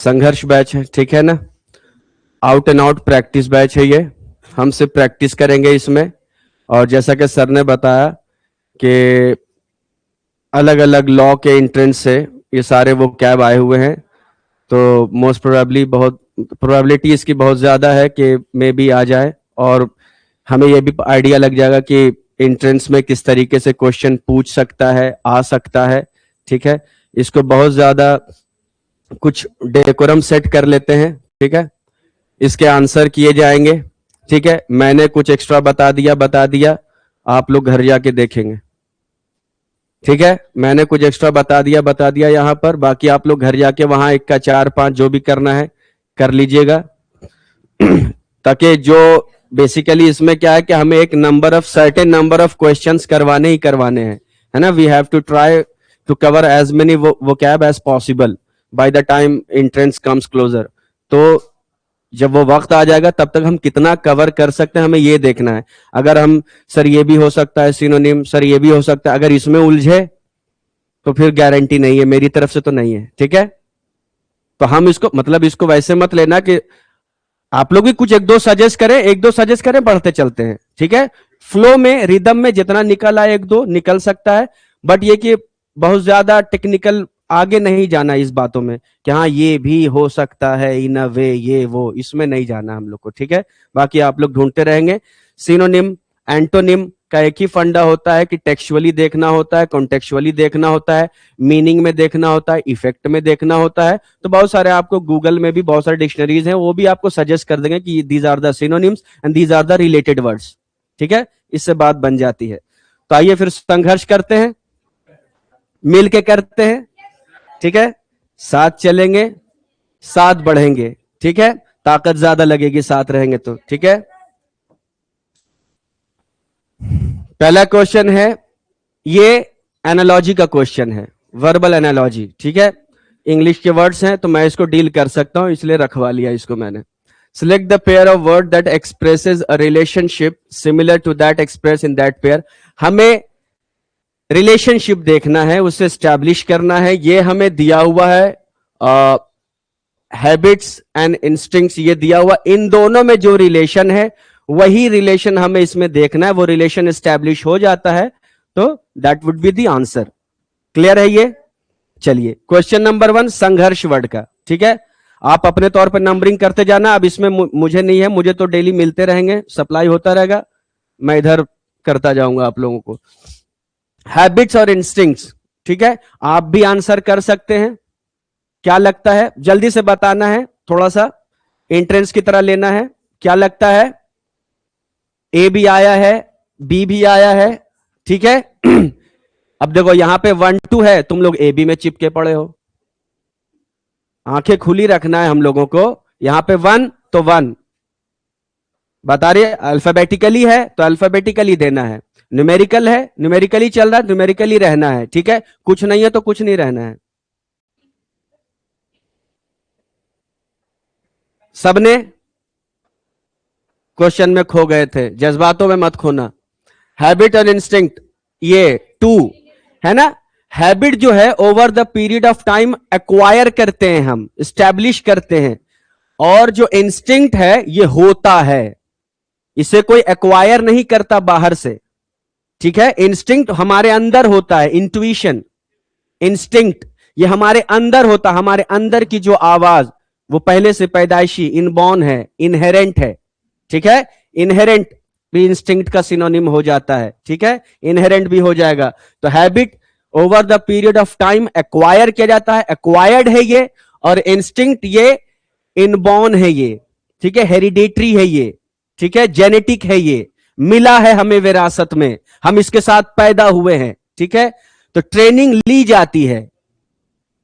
संघर्ष बैच है, ठीक है ना। Out and out practice batch है ये। हम सिर्फ प्रैक्टिस करेंगे इसमें। और जैसा कि सर ने बताया कि अलग अलग लॉ के एंट्रेंस से ये सारे वो कैब आए हुए हैं, तो मोस्ट प्रोबेबली बहुत प्रोबेबिलिटी इसकी बहुत ज़्यादा है कि मे बी आ जाए। और हमें ये भी आइडिया लग जाएगा कि एंट्रेंस में किस तरीके से क्वेश्चन पूछ सकता है, आ सकता है, ठीक है। इसको बहुत ज़्यादा कुछ डेकोरम सेट कर लेते हैं, ठीक है। इसके आंसर किए जाएंगे, ठीक है। मैंने कुछ एक्स्ट्रा बता दिया, आप लोग घर जाके देखेंगे, ठीक है। मैंने कुछ एक्स्ट्रा बता दिया यहां पर, बाकी आप लोग घर जाके वहां 1 का 4 5 जो भी करना है कर लीजिएगा। ताकि जो बेसिकली इसमें क्या है कि हमें एक सर्टेन नंबर ऑफ क्वेश्चंस करवाने ही करवाने हैं, है ना। We have to try to cover as many vocab as possible by the time entrance comes closer. तो जब वो वक्त आ जाएगा तब तक हम कितना कवर कर सकते हैं, हमें ये देखना है। अगर हम सर ये भी हो सकता है सिनोनिम, सर ये भी हो सकता है, अगर इसमें उलझे तो फिर गारंटी नहीं है, मेरी तरफ से तो नहीं है, ठीक है। तो हम इसको मतलब इसको वैसे मत लेना कि आप लोग भी कुछ एक दो सजेस्ट करें, बढ़ते चलते हैं, ठीक है। फ्लो में, रिदम में जितना निकल आए एक दो निकल सकता है, बट ये कि बहुत ज्यादा टेक्निकल आगे नहीं जाना इस बातों में कि हाँ ये भी हो सकता है इन अ वे, ये वो, इसमें नहीं जाना हम लोग को, ठीक है। बाकी आप लोग ढूंढते रहेंगे। सिनोनिम एंटोनिम का एक ही फंडा होता है कि टेक्सुअली देखना होता है, कॉन्टेक्चुअली देखना होता है, मीनिंग में देखना होता है, इफेक्ट में देखना होता है। तो बहुत सारे आपको गूगल में भी बहुत सारे डिक्शनरीज हैं, वो भी आपको सजेस्ट कर देंगे कि these are the synonyms and these are the related words, ठीक है। इससे बात बन जाती है। तो आइए फिर संघर्ष करते हैं, मिल के करते हैं, ठीक है। साथ चलेंगे, साथ बढ़ेंगे, ठीक है। ताकत ज्यादा लगेगी साथ रहेंगे तो, ठीक है। पहला क्वेश्चन है, ये एनालॉजी का क्वेश्चन है, वर्बल एनालॉजी, ठीक है। इंग्लिश के वर्ड्स हैं तो मैं इसको डील कर सकता हूं, इसलिए रखवा लिया इसको मैंने। Select the pair of word that expresses a relationship similar to that express in that pair. हमें रिलेशनशिप देखना है, उसे स्टैब्लिश करना है। ये हमें दिया हुआ है हैबिट्स एंड इंस्टिंक्ट्स, ये दिया हुआ, इन दोनों में जो रिलेशन है वही रिलेशन हमें इसमें देखना है। वो रिलेशन एस्टैब्लिश हो जाता है तो that would be the answer. Clear है ये? चलिए क्वेश्चन नंबर 1 संघर्ष वर्ड का, ठीक है। आप अपने तौर पर नंबरिंग करते जाना, अब इसमें मुझे नहीं है, मुझे तो डेली मिलते रहेंगे, सप्लाई होता रहेगा, मैं इधर करता जाऊंगा आप लोगों को। हैबिट्स और इंस्टिंक्ट्स, ठीक है। आप भी आंसर कर सकते हैं, क्या लगता है जल्दी से बताना है, थोड़ा सा एंट्रेंस की तरह लेना है। क्या लगता है? ए भी आया है, बी भी आया है, ठीक है। अब देखो यहां पे 1 2 है, तुम लोग ए बी में चिपके पड़े हो, आंखें खुली रखना है हम लोगों को। यहां पे 1 तो 1 बता रहे, अल्फाबेटिकली है तो अल्फाबेटिकली देना है, न्यूमेरिकल है न्यूमेरिकली चल रहा है, न्यूमेरिकली रहना है, ठीक है। कुछ नहीं है तो कुछ नहीं रहना है। सबने क्वेश्चन में खो गए थे, जज्बातों में मत खोना। हैबिट और इंस्टिंक्ट, ये 2 है ना। हैबिट जो है over the period of time acquire करते हैं हम, स्टैब्लिश करते हैं, और जो इंस्टिंक्ट है ये होता है, इसे कोई एक्वायर नहीं करता बाहर से, ठीक है। इंस्टिंक्ट हमारे अंदर होता है, इंट्यूशन, इंस्टिंक्ट ये हमारे अंदर होता, हमारे अंदर की जो आवाज वो पहले से पैदाइशी इनबॉर्न है, इनहेरेंट है, ठीक है। इनहेरेंट भी इंस्टिंक्ट का सिनोनिम हो जाता है, ठीक है, इनहेरेंट भी हो जाएगा। तो habit over the period of time acquire किया जाता है, एक्वायर्ड है ये, और इंस्टिंक्ट ये इनबॉर्न है ये, ठीक है, हेरिडेटरी है ये, ठीक है, जेनेटिक है ये, मिला है हमें विरासत में, हम इसके साथ पैदा हुए हैं, ठीक है। तो ट्रेनिंग ली जाती है,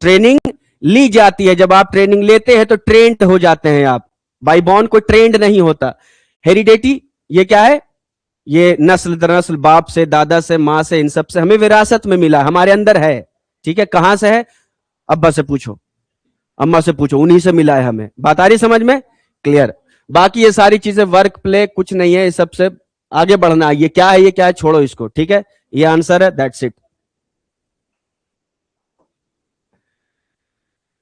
ट्रेनिंग ली जाती है, जब आप ट्रेनिंग लेते हैं तो ट्रेंड हो जाते हैं आप, बाई बॉर्न कोई ट्रेंड नहीं होता। हेरिडेटी ये क्या है? ये नस्ल दर नस्ल, बाप से, दादा से, मां से, इन सब से हमें विरासत में मिला, हमारे अंदर है, ठीक है। कहां से है? अब्बा से पूछो, अम्मा से पूछो, उन्हीं से मिला है हमें। बात आ रही समझ में? क्लियर। बाकी ये सारी चीजें वर्क प्ले कुछ नहीं है, इस सबसे आगे बढ़ना। ये क्या है, ये क्या है, छोड़ो इसको, ठीक है। ये आंसर है, दैट्स इट।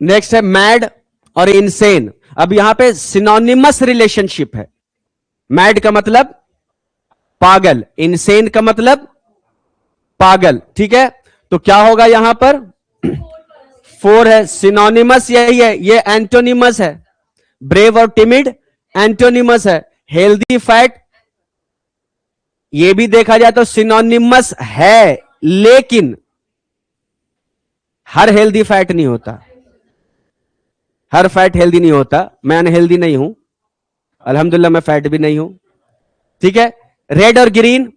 नेक्स्ट है मैड और इनसेन। अब यहां पे सिनोनिमस रिलेशनशिप है। मैड का मतलब पागल, इनसेन का मतलब पागल, ठीक है। तो क्या होगा यहां पर, 4 है। सिनोनिमस यही है, ये एंटोनिमस है। ब्रेव और टिमिड एंटोनिमस है। हेल्दी फैट, ये भी देखा जाए तो सिनोनिमस है, लेकिन हर हेल्दी फैट नहीं होता, हर फैट हेल्दी नहीं होता। मैं अनहेल्दी नहीं हूं, अल्हम्दुलिल्लाह मैं फैट भी नहीं हूं, ठीक है। रेड और ग्रीन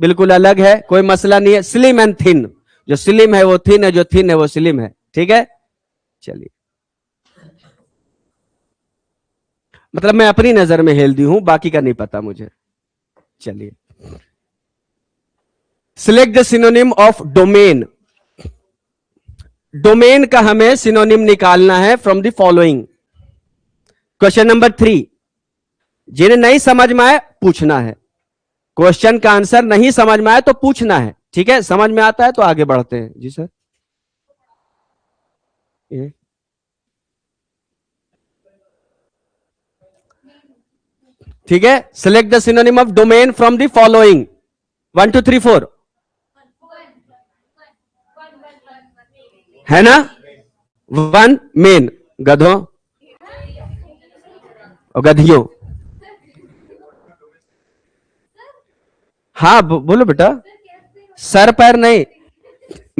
बिल्कुल अलग है, कोई मसला नहीं है। स्लिम एंड थिन, जो स्लिम है वो थिन है, जो थिन है वो स्लिम है, ठीक है। चलिए, मतलब मैं अपनी नजर में हेल्दी हूं, बाकी का नहीं पता मुझे। चलिए, select the synonym of domain. Domain का हमें सिनोनिम निकालना है from the following. Question number 3, जिन्हें नहीं समझ में आए पूछना है। क्वेश्चन का आंसर नहीं समझ में आए तो पूछना है, ठीक है। समझ में आता है तो आगे बढ़ते हैं। जी सर, ये ठीक है। Select the synonym of domain from the following. 1 2 3 4 है ना। 1 मेन, गधों और गधियों। हाँ बोलो बेटा। सर पैर नहीं,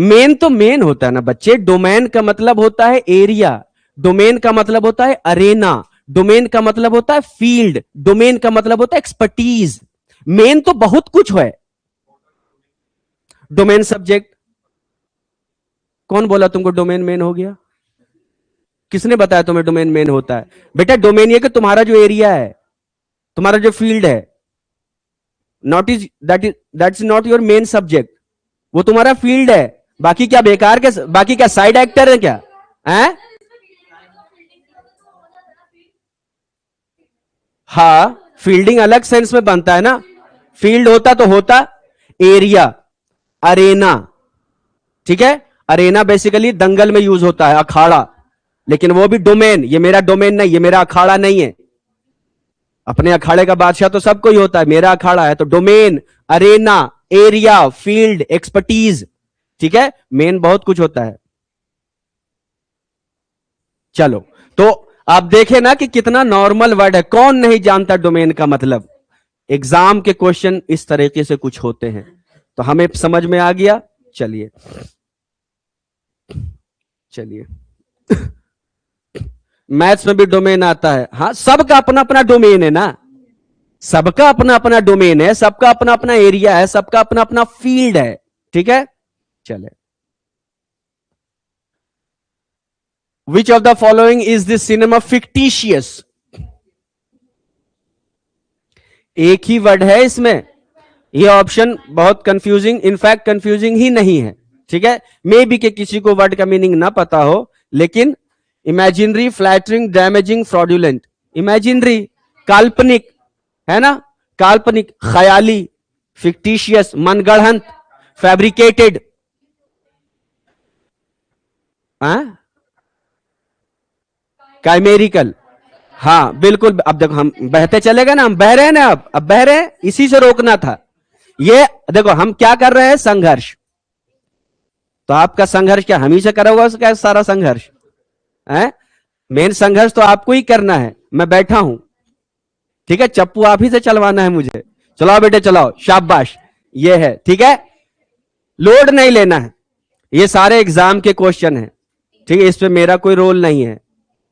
मेन तो मेन होता है ना बच्चे। डोमेन का मतलब होता है एरिया, डोमेन का मतलब होता है अरेना, डोमेन का मतलब होता है फील्ड, डोमेन का मतलब होता है एक्सपर्टीज। मेन तो बहुत कुछ है। डोमेन सब्जेक्ट, कौन बोला तुमको डोमेन मेन हो गया? किसने बताया तुम्हें डोमेन मेन होता है? बेटा डोमेन ये कि तुम्हारा जो एरिया है, तुम्हारा जो फील्ड है, not is that's not your main subject. वो तुम्हारा फील्ड है। बाकी क्या बेकार के, बाकी क्या साइड एक्टर है क्या है? हाँ, फील्डिंग अलग सेंस में बनता है ना। फील्ड होता तो होता एरिया, अरेना, ठीक है। अरेना बेसिकली दंगल में यूज होता है, अखाड़ा। लेकिन वो भी डोमेन, ये मेरा डोमेन नहीं, ये मेरा अखाड़ा नहीं है। अपने अखाड़े का बादशाह तो सबको ही होता है, मेरा अखाड़ा है। तो domain, Arena, area, field, expertise, ठीक है। मेन बहुत कुछ होता है। चलो, तो आप देखें ना कि कितना नॉर्मल वर्ड है। कौन नहीं जानता डोमेन का मतलब? एग्जाम के क्वेश्चन इस तरीके से कुछ होते हैं, तो हमें समझ में आ गया। चलिए चलिए, मैथ्स में भी डोमेन आता है। हाँ, सबका अपना अपना डोमेन है ना, सबका अपना अपना डोमेन है, सबका अपना अपना एरिया है, सबका अपना अपना फील्ड है, ठीक है। चले, which of the following is this cinema fictitious? एक ही वर्ड है इसमें। यह ऑप्शन बहुत कंफ्यूजिंग, इनफैक्ट कंफ्यूजिंग ही नहीं है, ठीक है। मे बी के किसी को वर्ड का मीनिंग ना पता हो, लेकिन imaginary, flattering, damaging, fraudulent. Imaginary काल्पनिक है ना, काल्पनिक, ख्याली। फिक्टिशियस मनगढ़ंत, फैब्रिकेटेड। काइमेरिकल, हाँ बिल्कुल। अब देखो हम बहते चलेगा ना, हम बह रहे हैं ना, अब बह रहे हैं, इसी से रोकना था। ये देखो हम क्या कर रहे हैं, संघर्ष। तो आपका संघर्ष क्या हम ही से करा हुआ क्या सारा संघर्ष है? मेन संघर्ष तो आपको ही करना है, मैं बैठा हूं, ठीक है। चप्पू आप ही से चलवाना है मुझे। चलाओ बेटे चलाओ, शाबाश, ये है, ठीक है। लोड नहीं लेना है, ये सारे एग्जाम के क्वेश्चन है, ठीक है। इस पे मेरा कोई रोल नहीं है,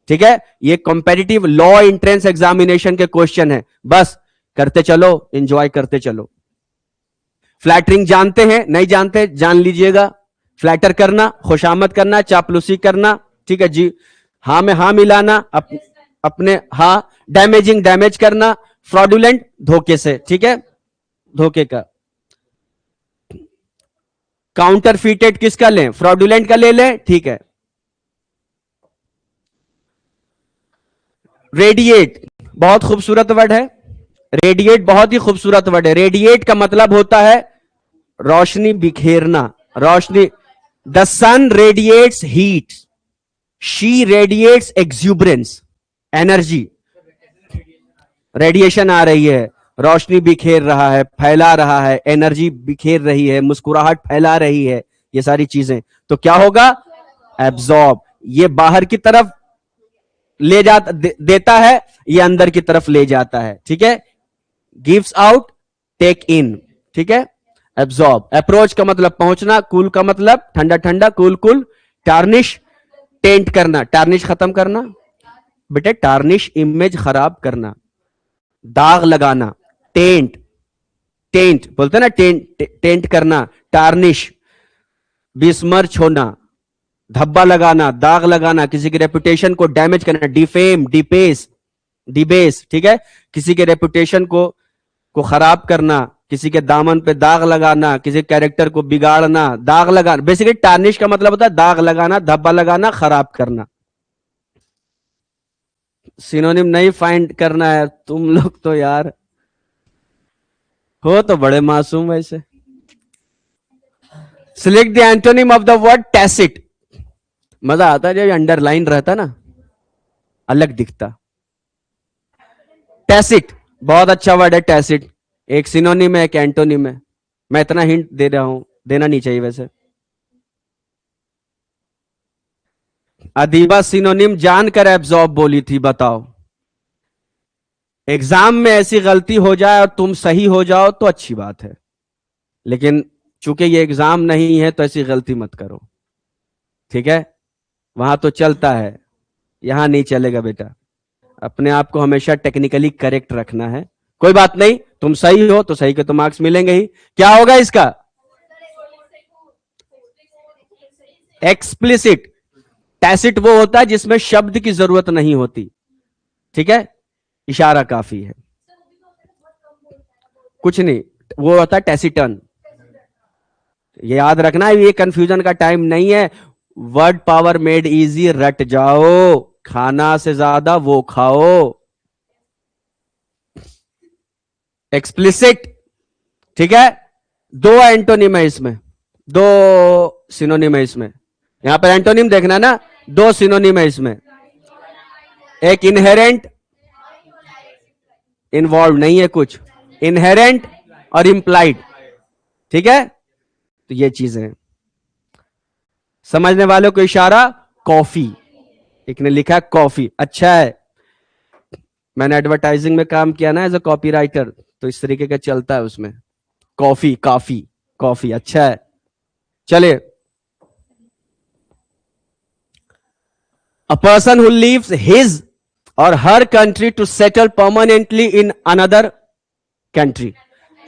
ठीक है। ये कॉम्पिटिटिव लॉ एंट्रेंस एग्जामिनेशन के क्वेश्चन है, बस करते चलो, एंजॉय करते चलो। फ्लैटरिंग जानते हैं, नहीं जानते जान लीजिएगा। फ्लैटर करना, खुशामद करना, चापलूसी करना, ठीक है जी। हाँ में हाँ मिलाना, अपने हाँ। डैमेजिंग, डैमेज करना। फ्रॉडुलेंट, धोखे से, ठीक है, धोखे का। काउंटरफीटेड किसका लें? फ्रॉडुलेंट का ले लें, ठीक है। रेडिएट बहुत खूबसूरत वर्ड है। रेडिएट बहुत ही खूबसूरत वर्ड है। रेडिएट का मतलब होता है रोशनी बिखेरना, रोशनी। The sun radiates heat, she radiates exuberance, energy, radiation आ रही है, रोशनी बिखेर रहा है, फैला रहा है, एनर्जी बिखेर रही है, मुस्कुराहट फैला रही है, ये सारी चीजें। तो क्या होगा? एब्जॉर्ब। ये बाहर की तरफ ले जाता देता है, ये अंदर की तरफ ले जाता है। ठीक है, गिव्स आउट, टेक इन। ठीक है, एब्जॉर्ब। अप्रोच का मतलब पहुंचना, कूल का मतलब ठंडा ठंडा, कूल कूल। टार्निश, टेंट करना, टार्निश खत्म करना बेटे, टार्निश इमेज खराब करना, दाग लगाना। टेंट, टेंट बोलते ना, टेंट, टेंट करना। टार्निश, बिस्मर्च होना, धब्बा लगाना, दाग लगाना, किसी की रेपुटेशन को डैमेज करना। डिफेम, डिपेस, डिबेस। ठीक है, किसी के रेपुटेशन को खराब करना, किसी के दामन पे दाग लगाना, किसी कैरेक्टर को बिगाड़ना, दाग लगाना। बेसिकली टार्निश का मतलब होता है दाग लगाना, धब्बा लगाना, खराब करना। सिनोनिम नहीं फाइंड करना है तुम लोग तो यार, हो तो बड़े मासूम वैसे। Select the antonym of the word tacit. मजा आता है जब अंडरलाइन रहता ना, अलग दिखता। टैसिट बहुत अच्छा वर्ड है, टैसिट। एक सिनोनिम है, एक एंटोनिम है। मैं इतना हिंट दे रहा हूं, देना नहीं चाहिए वैसे। अदीबा सिनोनिम जानकर एब्जॉर्ब बोली थी, बताओ। एग्जाम में ऐसी गलती हो जाए और तुम सही हो जाओ तो अच्छी बात है, लेकिन चूंकि ये एग्जाम नहीं है तो ऐसी गलती मत करो। ठीक है, वहां तो चलता है, यहां नहीं चलेगा बेटा। अपने आप को हमेशा टेक्निकली करेक्ट रखना है। कोई बात नहीं, तुम सही हो तो सही के तो मार्क्स मिलेंगे ही। क्या होगा इसका? एक्सप्लिसिट। टैसिट वो होता है जिसमें शब्द की जरूरत नहीं होती। ठीक है, इशारा काफी है। कुछ नहीं, वो होता है टैसिटन। ये याद रखना, ये कंफ्यूजन का टाइम नहीं है। वर्ड पावर मेड इजी, रट जाओ। खाना से ज्यादा वो खाओ। एक्सप्लिसिट। ठीक है, दो एंटोनिम है इसमें, दो सिनोनिम है इसमें। यहां पर एंटोनिम देखना ना, दो सिनोनिम है इसमें। एक इनहेरेंट, इन्वॉल्व नहीं है कुछ, इनहेरेंट और इंप्लाइड। ठीक है, तो ये चीजें समझने वालों को इशारा। कॉफी, एक ने लिखा कॉफी, अच्छा है। मैंने एडवर्टाइजिंग में काम किया ना एज अ कॉपी राइटर, तो इस तरीके का चलता है उसमें। कॉफी, काफी, कॉफी, अच्छा है। चलिए, a person who leaves his or her country to settle permanently in another country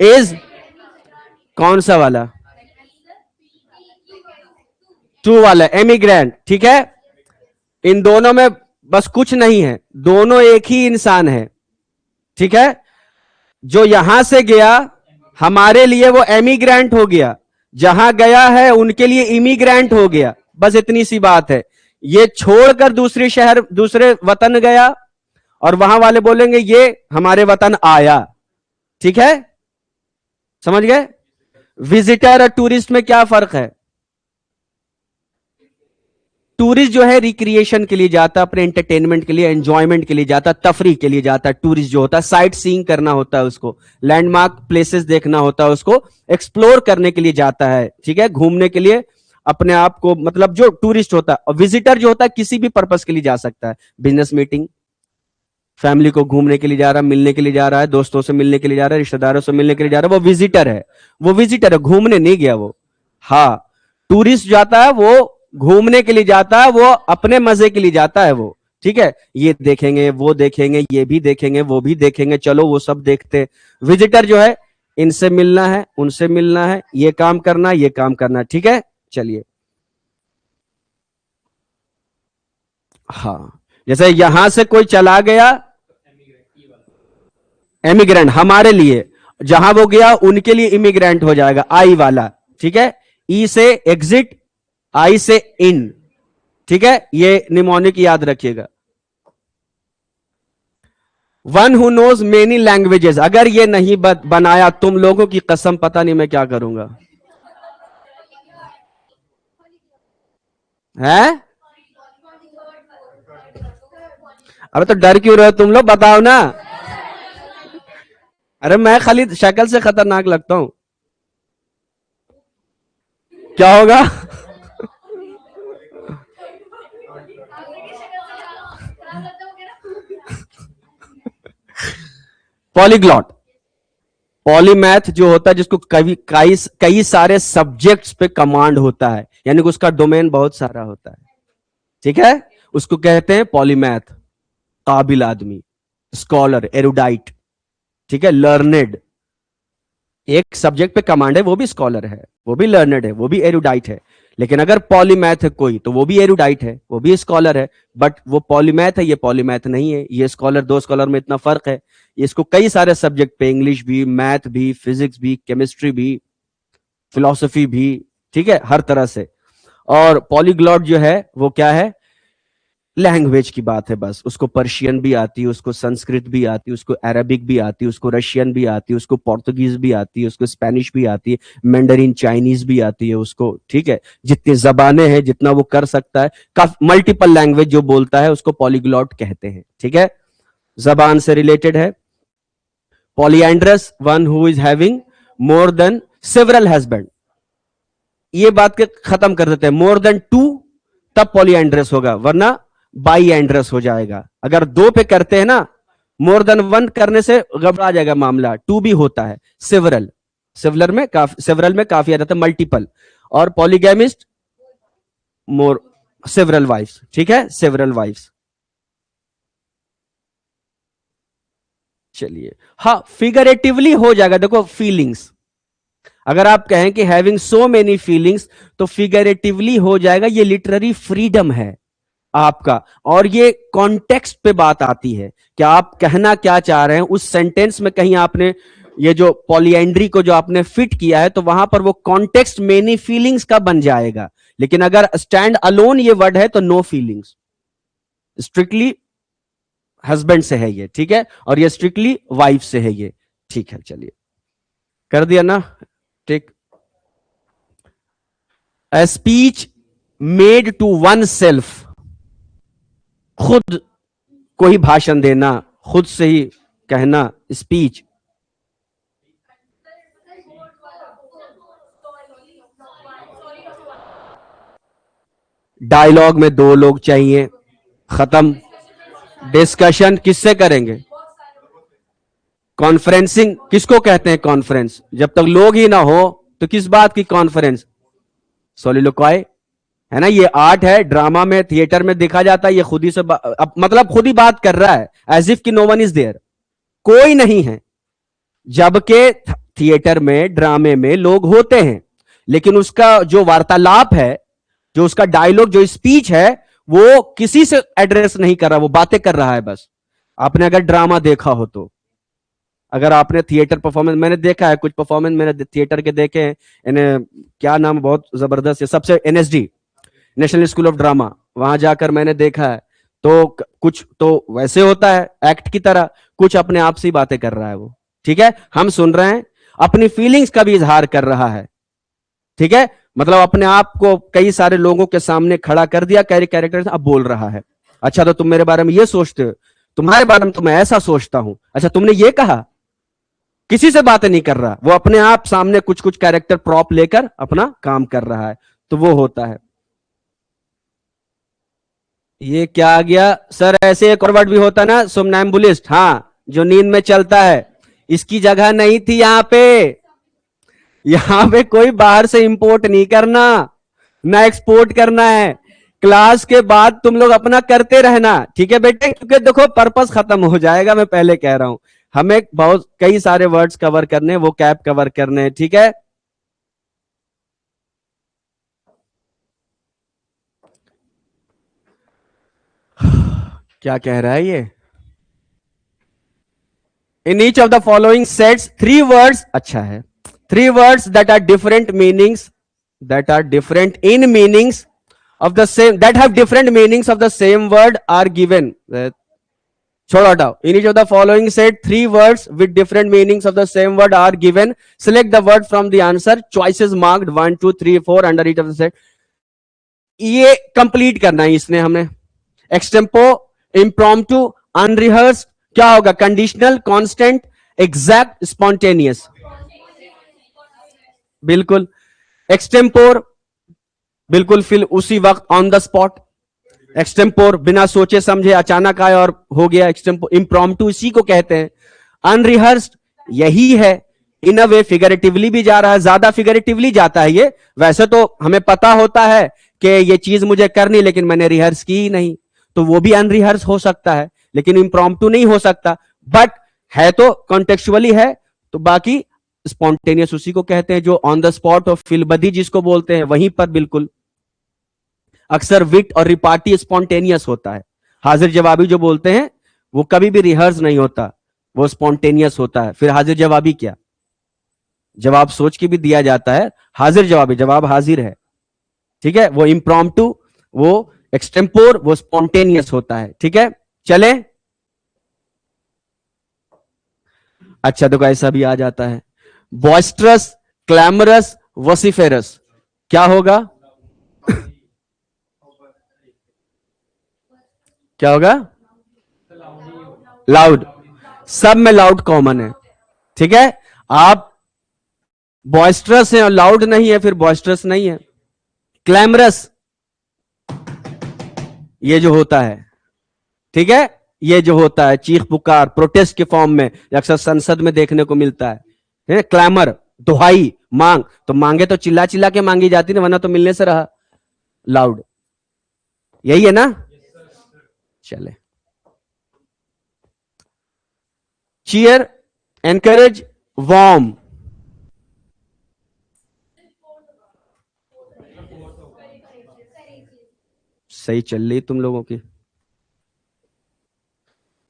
is, कौन सा वाला? टू वाला, एमिग्रेंट। ठीक है, इन दोनों में बस कुछ नहीं है, दोनों एक ही इंसान है। ठीक है, जो यहां से गया हमारे लिए वो एमिग्रेंट हो गया, जहां गया है उनके लिए इमिग्रेंट हो गया। बस इतनी सी बात है। ये छोड़कर दूसरे शहर, दूसरे वतन गया, और वहां वाले बोलेंगे ये हमारे वतन आया। ठीक है, समझ गए? विजिटर और टूरिस्ट में क्या फर्क है? टूरिस्ट जो है रिक्रिएशन के लिए जाता है, अपने एंटरटेनमेंट के लिए, एंजॉयमेंट के लिए जाता है, तफरी के लिए जाता है। टूरिस्ट जो होता है साइट सीइंग करना होता है, उसको लैंडमार्क प्लेसेस देखना होता है, उसको एक्सप्लोर करने के लिए जाता है। ठीक है, घूमने के लिए अपने आप को, मतलब जो टूरिस्ट होता है। और विजिटर जो होता है किसी भी पर्पस के लिए जा सकता है, बिजनेस मीटिंग, फैमिली को घूमने के लिए जा रहा है, मिलने के लिए जा रहा है, दोस्तों से मिलने के लिए जा रहा है, रिश्तेदारों से मिलने के लिए जा रहा है, वो विजिटर है। वो विजिटर है, घूमने नहीं गया वो। हाँ, टूरिस्ट जाता है, वो घूमने के लिए जाता है, वो अपने मजे के लिए जाता है वो। ठीक है, ये देखेंगे, वो देखेंगे, ये भी देखेंगे, वो भी देखेंगे, चलो वो सब देखते। विजिटर जो है, इनसे मिलना है, उनसे मिलना है, ये काम करना, ये काम करना। ठीक है, चलिए। हाँ, जैसे यहां से कोई चला गया, एमिग्रेंट हमारे लिए, जहां वो गया उनके लिए इमिग्रेंट हो जाएगा, आई वाला। ठीक है, ई से एग्जिट, आई से इन। ठीक है, ये निमोनिक याद रखिएगा। One who knows many languages, अगर ये नहीं बनाया तुम लोगों की कसम, पता नहीं मैं क्या करूंगा। है अरे तो डर क्यों रहे हो तुम लोग, बताओ ना। अरे मैं खाली शक्ल से खतरनाक लगता हूं, क्या होगा? पॉलीग्लॉट, पॉलीमैथ जो होता है जिसको कई कई कई सारे सब्जेक्ट्स पे कमांड होता है, यानी कि उसका डोमेन बहुत सारा होता है, ठीक है, उसको कहते हैं पॉलीमैथ। काबिल आदमी, स्कॉलर, एरुडाइट, ठीक है, लर्नेड। एक सब्जेक्ट पे कमांड है, वो भी स्कॉलर है, वो भी लर्नेड है, वो भी एरुडाइट है। लेकिन अगर पॉलीमैथ है कोई, तो वो भी एरुडाइट है, वो भी स्कॉलर है। बट वो पॉलीमैथ है, ये पॉलीमैथ नहीं है। ये स्कॉलर, दो स्कॉलर में इतना फर्क है। इसको कई सारे सब्जेक्ट पे, इंग्लिश भी, मैथ भी, फिजिक्स भी, केमिस्ट्री भी, फिलोसफी भी, ठीक है, हर तरह से। और पॉलीग्लॉट जो है वो क्या है? लैंग्वेज की बात है बस। उसको पर्शियन भी आती है, उसको संस्कृत भी आती है, उसको अरबिक भी आती है, उसको रशियन भी आती है, उसको पोर्तुगीज भी आती है, उसको स्पेनिश भी आती है, मैंडरीन चाइनीज भी आती है उसको, ठीक है। जितनी जबानें हैं, जितना वो कर सकता है, काफी मल्टीपल लैंग्वेज जो बोलता है उसको पॉलीग्लॉट कहते हैं, ठीक है। जबान से रिलेटेड है। Polyandrous, one who is having more than several husband. ये बात के खत्म कर देते हैं, मोर देन टू तब पॉलीएंड्रस होगा, वरना बाई एंड्रस हो जाएगा। अगर दो पे करते हैं ना, मोर देन वन करने से घबरा जाएगा मामला। टू भी होता है, सेवरल, सेवरल में काफी आ जाता है, मल्टीपल। और पॉलीगैमिस्ट, मोर, सेवरल वाइफ्स, ठीक है, सेवरल वाइफ्स। चलिए, हाँ, फिगरेटिवली हो जाएगा। देखो, फीलिंग्स, अगर आप कहें कि हैविंग सो मेनी फीलिंग्स, तो फिगरेटिवली हो जाएगा। ये लिटरेरी फ्रीडम है आपका, और ये कॉन्टेक्स्ट पे बात आती है कि आप कहना क्या चाह रहे हैं। उस सेंटेंस में कहीं आपने ये जो पॉलीएंड्री को जो आपने फिट किया है, तो वहां पर वो कॉन्टेक्स्ट मेनी फीलिंग्स का बन जाएगा। लेकिन अगर स्टैंड अलोन ये वर्ड है, तो नो फीलिंग्स, स्ट्रिक्टली हस्बैंड से है ये, ठीक है, और ये स्ट्रिक्टली वाइफ से है ये, ठीक है। चलिए, कर दिया ना, ठीक। A speech made to oneself, खुद को ही भाषण देना, खुद से ही कहना, स्पीच। डायलॉग में दो लोग चाहिए, खत्म। डिस्कशन किससे करेंगे? कॉन्फ्रेंसिंग किसको कहते हैं? कॉन्फ्रेंस। जब तक लोग ही ना हो तो किस बात की कॉन्फ्रेंस? सोलिलोक्वाई, है ना। ये आर्ट है, ड्रामा में, थिएटर में देखा जाता है। ये खुद ही से मतलब खुद ही बात कर रहा है, एज इफ की नो वन इज देयर, कोई नहीं है। जबकि थिएटर में, ड्रामे में लोग होते हैं, लेकिन उसका जो वार्तालाप है, जो उसका डायलॉग, जो स्पीच है, वो किसी से एड्रेस नहीं कर रहा, वो बातें कर रहा है बस। आपने अगर ड्रामा देखा हो तो, अगर आपने थिएटर परफॉर्मेंस, मैंने देखा है कुछ परफॉर्मेंस, मैंने थिएटर के देखे हैं। इन्हें क्या नाम, बहुत जबरदस्त है, सबसे NSD, national school of drama, वहां जाकर मैंने देखा है। तो कुछ तो वैसे होता है एक्ट की तरह, कुछ अपने आप से ही बातें कर रहा है वो, ठीक है। हम सुन रहे हैं, अपनी फीलिंग्स का भी इजहार कर रहा है, ठीक है। मतलब अपने आप को कई सारे लोगों के सामने खड़ा कर दिया, कैरेक्टर अब बोल रहा है। अच्छा, तो तुम मेरे बारे में ये सोचते हो, तुम्हारे बारे में तो मैं ऐसा सोचता हूं। अच्छा, तुमने ये कहा। किसी से बातें नहीं कर रहा, वो अपने आप सामने कुछ कुछ कैरेक्टर प्रॉप लेकर अपना काम कर रहा है, तो वो होता है। ये क्या आ गया सर? ऐसे एक और वर्ड भी होता है ना, सोमनैम्बुलिस्ट, हाँ, जो नींद में चलता है। इसकी जगह नहीं थी यहां पे। यहां पे कोई बाहर से इंपोर्ट नहीं करना, ना एक्सपोर्ट करना है। क्लास के बाद तुम लोग अपना करते रहना, ठीक है बेटे, क्योंकि देखो पर्पस खत्म हो जाएगा, मैं पहले कह रहा हूं। हमें बहुत कई सारे वर्ड्स कवर करने, वो कैप कवर करने, ठीक है। क्या कह रहा है ये? In each of the following sets three words, अच्छा है, three words that are different meanings, that are different in meanings of the same, that have different meanings of the same word are given. छोड़ो, हटाओ। In each of the following set three words with different meanings of the same word are given. Select the word from the answer. Choices marked 1 2 3 4 under each of the set. ये complete करना है इसने हमने। Extempore, impromptu, अनरिहर्स्ड क्या होगा? Conditional, constant, exact, spontaneous. बिल्कुल। Extempore बिल्कुल फिर उसी वक्त, ऑन द स्पॉट। एक्सटेम्पोर बिना सोचे समझे अचानक आया और हो गया एक्सटेम्पोर। इम्प्रॉम्प्टू इसी को कहते हैं। अनरिहर्स्ड यही है। इन अ वे फिगरेटिवली भी जा रहा है, ज्यादा फिगरेटिवली जाता है ये। वैसे तो हमें पता होता है कि ये चीज मुझे करनी, लेकिन मैंने रिहर्स की ही नहीं, तो वो भी अनरिहर्स हो सकता है, लेकिन इम्प्रॉम्प्टू नहीं हो सकता। बट है तो कॉन्टेक्चुअली है। तो बाकी स्पॉन्टेनियस उसी को कहते हैं जो ऑन द स्पॉट और फिलबदी जिसको बोलते हैं वहीं पर। बिल्कुल। अक्सर विट और रिपार्टी स्पॉन्टेनियस होता है। हाजिर जवाबी जो बोलते हैं वो कभी भी रिहर्स नहीं होता, वो स्पॉन्टेनियस होता है। फिर हाजिर जवाबी क्या? जवाब सोच के भी दिया जाता है। हाजिर जवाबी जवाब हाजिर है, ठीक है। वो इम्प्रॉम्प्टू, वो एक्सटेम्पोर, वो स्पॉन्टेनियस होता है, ठीक है। चले। अच्छा देखो ऐसा भी आ जाता है। बॉइस्ट्रस, क्लैमरस, वॉसिफेरस क्या होगा? क्या होगा? लाउड। सब में लाउड कॉमन है, ठीक है। आप बॉइस्ट्रस है और लाउड नहीं है, फिर बॉइस्ट्रस नहीं है। क्लैमरस ये जो होता है, ठीक है, ये जो होता है चीख पुकार, प्रोटेस्ट के फॉर्म में अक्सर संसद में देखने को मिलता है। क्लैमर, दुहाई, मांग। तो मांगे तो चिल्ला चिल्ला के मांगी जाती ना, वरना तो मिलने से रहा। लाउड यही है ना? चले। Cheer, encourage, warm. सही चल रही तुम लोगों की,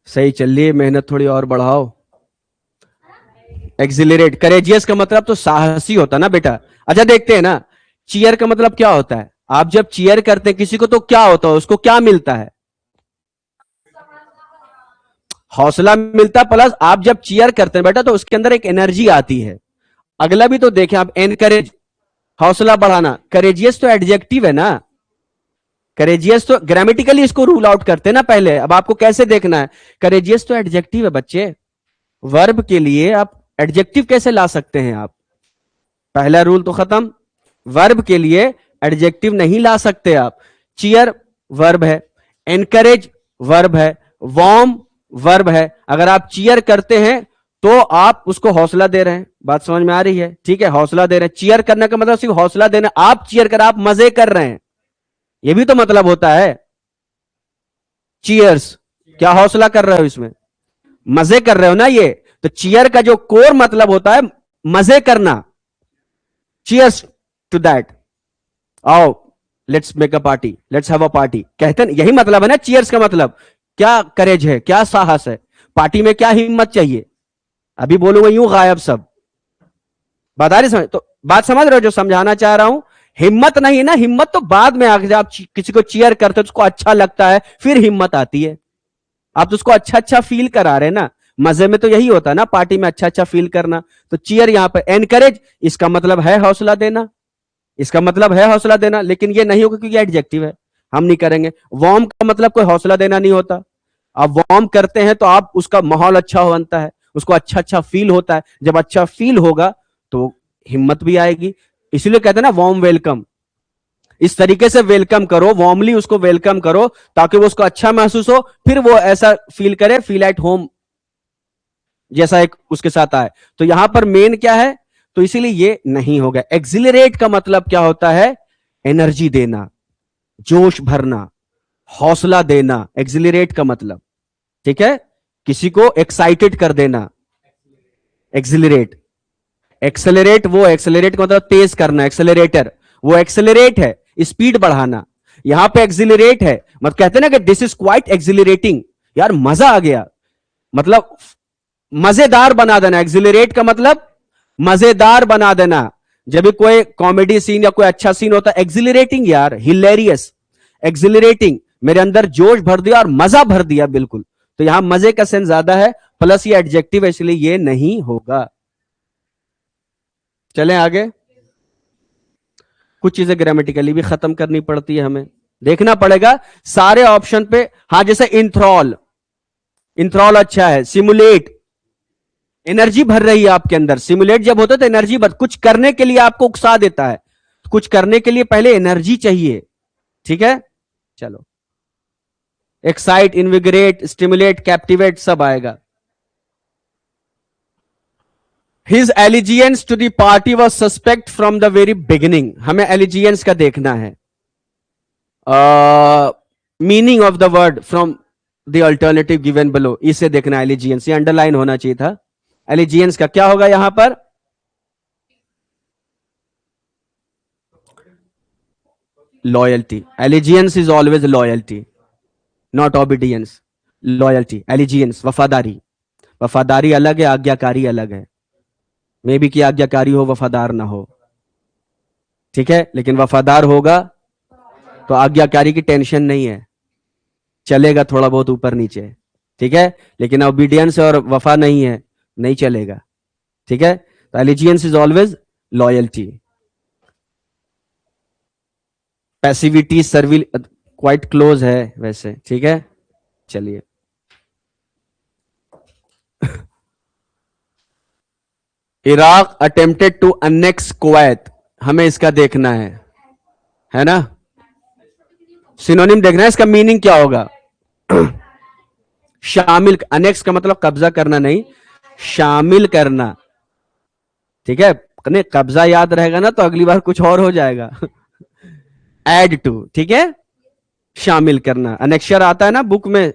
सही चल रही है, मेहनत थोड़ी और बढ़ाओ। एक्सिलरेट, करेजियस का मतलब तो साहसी होता ना बेटा। अच्छा देखते हैं ना, चीयर का मतलब क्या होता है? आप जब चीयर करते हैं किसी को तो क्या होता है, उसको क्या मिलता है? हौसला मिलता है, प्लस आप जब चीयर करते हैं बेटा तो उसके अंदर एक एनर्जी आती है। अगला भी तो देखें आप, एनकरेज, हौसला बढ़ाना। करेजियस तो एडजेक्टिव है ना, करेजियस तो ग्रामेटिकली इसको रूल आउट करते हैं ना पहले। अब आपको कैसे देखना है? करेजियस तो एडजेक्टिव है बच्चे। वर्ब के लिए आप एडजेक्टिव कैसे ला सकते हैं आप? पहला रूल तो खत्म। वर्ब के लिए एडजेक्टिव नहीं ला सकते आप। चीयर वर्ब है, एनकरेज वर्ब है, वार्म वर्ब है। अगर आप चीयर करते हैं तो आप उसको हौसला दे रहे हैं। बात समझ में आ रही है? ठीक है, हौसला दे रहे हैं। चीयर करने का मतलब सिर्फ हौसला देना। आप चीयर कर, आप मजे कर रहे हैं, यह भी तो मतलब होता है। चीयर्स, क्या हौसला कर रहे हो इसमें? मजे कर रहे हो ना ये। तो चीयर का जो कोर मतलब होता है मजे करना। चीयर्स टू दैट, आओ let's make a party, let's have a party, कहते हैं यही मतलब है ना चीयर्स का मतलब। क्या करेज है, क्या साहस है, पार्टी में क्या हिम्मत चाहिए। अभी बोलूंगा यूं गायब सब। बता रहे समझ? तो बात समझ रहे हो जो समझाना चाह रहा हूं? हिम्मत नहीं है ना, हिम्मत तो बाद में आके आप किसी को चीयर करते हो उसको अच्छा लगता है, फिर हिम्मत आती है। आप तो उसको अच्छा अच्छा फील करा रहे हैं ना। मजे में तो यही होता है ना, पार्टी में अच्छा अच्छा फील करना। तो चीयर यहां पर एनकरेज, इसका मतलब है हौसला देना, इसका मतलब है हौसला देना, लेकिन ये नहीं होगा क्योंकि एडजेक्टिव है, हम नहीं करेंगे। वार्म का मतलब कोई हौसला देना नहीं होता। आप वार्म करते हैं तो आप उसका माहौल अच्छा बनता है, उसको अच्छा अच्छा फील होता है। जब अच्छा फील होगा तो हिम्मत भी आएगी। इसलिए कहते हैं ना वार्म वेलकम। इस तरीके से वेलकम करो, वार्मली उसको वेलकम करो, ताकि वो उसको अच्छा महसूस हो, फिर वो ऐसा फील करे, फील एट होम जैसा एक उसके साथ आए। तो यहां पर मेन क्या है? तो इसीलिए ये नहीं होगा। एक्सिलरेट का मतलब क्या होता है? एनर्जी देना, जोश भरना, हौसला देना, एक्सिलरेट का मतलब, ठीक है। किसी को एक्साइटेड कर देना, एक्सिलरेट। एक्सेलरेट, वो एक्सेलरेट का मतलब तेज करना, एक्सेलरेटर, वो एक्सेलरेट है, स्पीड बढ़ाना। यहां पे एक्सिलरेट है, मतलब कहते ना कि दिस इज क्वाइट एक्सिलरेटिंग, यार मजा आ गया, मतलब मजेदार बना देना। एक्सिलरेट का मतलब मजेदार बना देना। जब भी कोई कॉमेडी सीन या कोई अच्छा सीन होता है, एक्सिलरेटिंग यार, हिलेरियस, एक्सिलरेटिंग, मेरे अंदर जोश भर दिया और मजा भर दिया, बिल्कुल। तो यहां मजे का सेंस ज्यादा है, प्लस ये एडजेक्टिव है, इसलिए ये नहीं होगा। चलें आगे। कुछ चीजें ग्रामेटिकली भी खत्म करनी पड़ती है, हमें देखना पड़ेगा सारे ऑप्शन पे। हाँ, जैसे इंथ्रॉल, इंथ्रॉल अच्छा है। सिमुलेट, एनर्जी भर रही है आपके अंदर। सिमुलेट जब होता है तो एनर्जी भर, कुछ करने के लिए आपको उकसा देता है, कुछ करने के लिए पहले एनर्जी चाहिए, ठीक है। चलो, एक्साइट, इन्विगरेट, स्टिमुलेट, कैप्टिवेट सब आएगा। His allegiance to the party was suspect from the very beginning. हमें एलिजियंस का देखना है, meaning of the word from the alternative given below, इसे देखना। एलिजियंस ये अंडरलाइन होना चाहिए था। एलिजियंस का क्या होगा यहां पर? Loyalty. Allegiance is always loyalty, not obedience. Loyalty, allegiance वफादारी। वफादारी अलग है, आज्ञाकारी अलग है। मे भी कि आज्ञाकारी हो, वफादार ना हो, ठीक है। लेकिन वफादार होगा तो आज्ञाकारी की टेंशन नहीं है, चलेगा थोड़ा बहुत ऊपर नीचे, ठीक है। लेकिन ओबीडियंस और वफा नहीं है, नहीं चलेगा, ठीक है। तो allegiance is always loyalty. Passivity, servile quite close है वैसे, ठीक है। चलिए, Iraq attempted to annex Kuwait, हमें इसका देखना है ना। सिनोनिम देखना है, इसका मीनिंग क्या होगा। शामिल, अनेक्स का मतलब कब्जा करना नहीं, शामिल करना, ठीक है। नहीं, कब्जा याद रहेगा ना तो अगली बार कुछ और हो जाएगा। एड टू, ठीक है, शामिल करना। अनेक्शर आता है ना बुक में,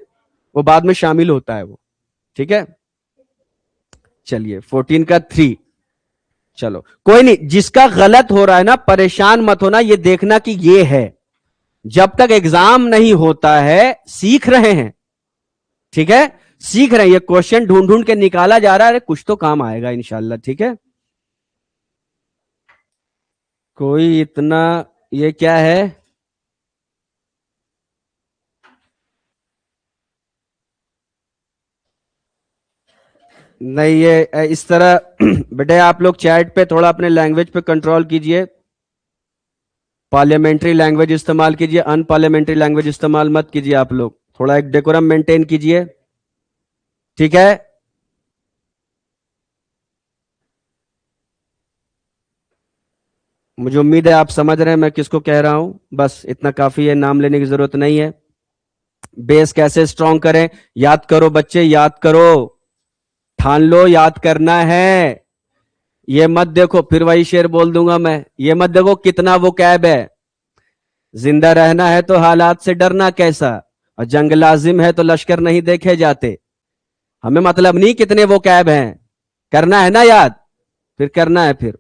वो बाद में शामिल होता है वो, ठीक है। चलिए 14 का 3। चलो कोई नहीं, जिसका गलत हो रहा है ना परेशान मत होना, ये देखना कि ये है। जब तक एग्जाम नहीं होता है सीख रहे हैं, ठीक है, सीख रहे हैं। ये क्वेश्चन ढूंढ ढूंढ के निकाला जा रहा है, कुछ तो काम आएगा इंशाल्लाह, ठीक है। कोई इतना, ये क्या है? नहीं, ये इस तरह बेटे आप लोग चैट पे थोड़ा अपने लैंग्वेज पे कंट्रोल कीजिए। पार्लियामेंट्री लैंग्वेज इस्तेमाल कीजिए, अनपार्लियामेंट्री लैंग्वेज इस्तेमाल मत कीजिए। आप लोग थोड़ा एक डेकोरम मेंटेन कीजिए, ठीक है। मुझे उम्मीद है आप समझ रहे हैं मैं किसको कह रहा हूं, बस इतना काफी है, नाम लेने की जरूरत नहीं है। बेस कैसे स्ट्रांग करें, याद करो बच्चे, याद करो, ठान लो, याद करना है। ये मत देखो, फिर वही शेर बोल दूंगा मैं, ये मत देखो कितना वो कैब है। जिंदा रहना है तो हालात से डरना कैसा, और जंग लाजिम है तो लश्कर नहीं देखे जाते। हमें मतलब नहीं कितने वो कैब हैं, करना है ना याद, फिर करना है। फिर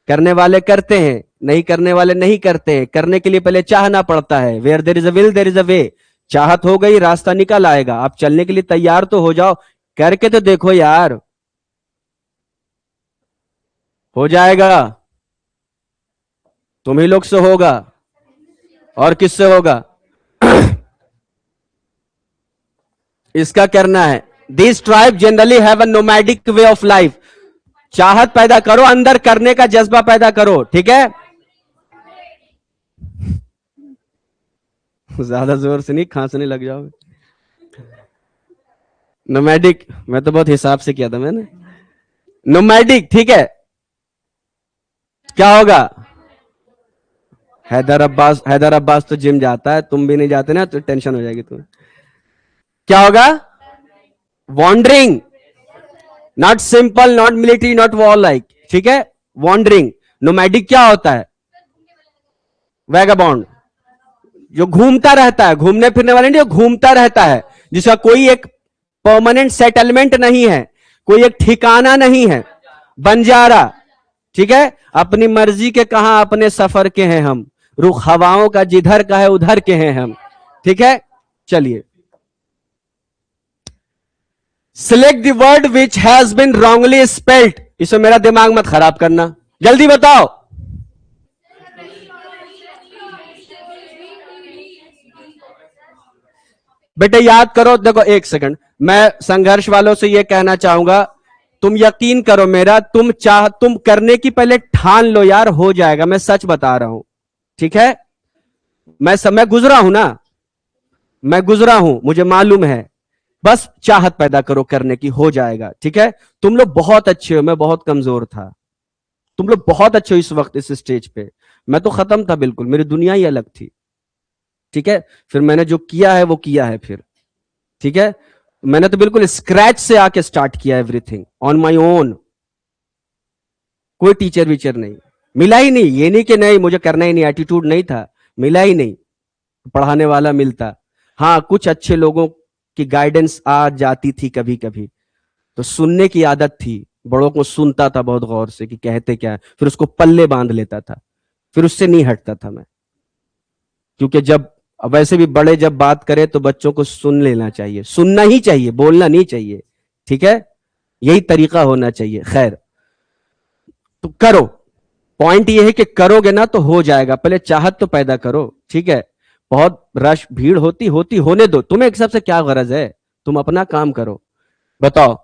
करने वाले करते हैं, नहीं करने वाले नहीं करते। करने के लिए पहले चाहना पड़ता है। Where there is a will there is a way. चाहत हो गई, रास्ता निकल आएगा। आप चलने के लिए तैयार तो हो जाओ, करके तो देखो यार, हो जाएगा। तुम ही लोग से होगा, और किससे होगा? इसका करना है। This tribe generally have a nomadic way of life. चाहत पैदा करो, अंदर करने का जज्बा पैदा करो, ठीक है। ज्यादा जोर से नहीं, खांसने लग जाओगे। नोमैडिक, मैं तो बहुत हिसाब से किया था मैंने। नोमैडिक, ठीक है। क्या होगा? हैदर अब्बास तो जिम जाता है, तुम भी नहीं जाते ना, तो टेंशन हो जाएगी तुम्हें। क्या होगा? Wandering, not simple, not military, not warlike, ठीक है। वॉन्डरिंग। नोमैडिक क्या होता है? वैगाबॉन्ड, जो घूमता रहता है, घूमने फिरने वाले नहीं, जो घूमता रहता है, जिसका कोई एक परमानेंट सेटलमेंट नहीं है, कोई एक ठिकाना नहीं है। बंजारा, ठीक है। अपनी मर्जी के कहां अपने सफर के हैं हम, रुख हवाओं का जिधर का है उधर के हैं हम, ठीक है। चलिए, select the word which has been wrongly spelled. इसमें मेरा दिमाग मत खराब करना, जल्दी बताओ। बेटे याद करो, देखो एक सेकंड, मैं संघर्ष वालों से यह कहना चाहूंगा, तुम यकीन करो मेरा, तुम करने की पहले ठान लो यार, हो जाएगा। मैं सच बता रहा हूं, ठीक है। मैं गुजरा हूं ना, मैं गुजरा हूं, मुझे मालूम है। बस चाहत पैदा करो करने की, हो जाएगा। ठीक है, तुम लोग बहुत अच्छे हो, मैं बहुत कमजोर था। तुम लोग बहुत अच्छे हो इस वक्त इस स्टेज पे। मैं तो खत्म था बिल्कुल, मेरी दुनिया ही अलग थी। ठीक है, फिर मैंने जो किया है वो किया है फिर। ठीक है, मैंने तो बिल्कुल स्क्रैच से आके स्टार्ट किया एवरीथिंग ऑन माई ओन। कोई टीचर वीचर नहीं मिला ही नहीं, ये नहीं कि नहीं मुझे करना ही नहीं, एटीट्यूड नहीं था, मिला ही नहीं पढ़ाने वाला मिलता। हाँ, कुछ अच्छे लोगों की गाइडेंस आ जाती थी कभी कभी, तो सुनने की आदत थी, बड़ों को सुनता था बहुत गौर से कि कहते क्या है, फिर उसको पल्ले बांध लेता था, फिर उससे नहीं हटता था मैं। क्योंकि जब वैसे भी बड़े जब बात करें तो बच्चों को सुन लेना चाहिए, सुनना ही चाहिए, बोलना नहीं चाहिए। ठीक है, यही तरीका होना चाहिए। खैर, तो करो, पॉइंट ये है कि करोगे ना तो हो जाएगा, पहले चाहत तो पैदा करो। ठीक है, बहुत रश भीड़ होती होती होने दो, तुम्हें एक सबसे क्या गरज है, तुम अपना काम करो। बताओ,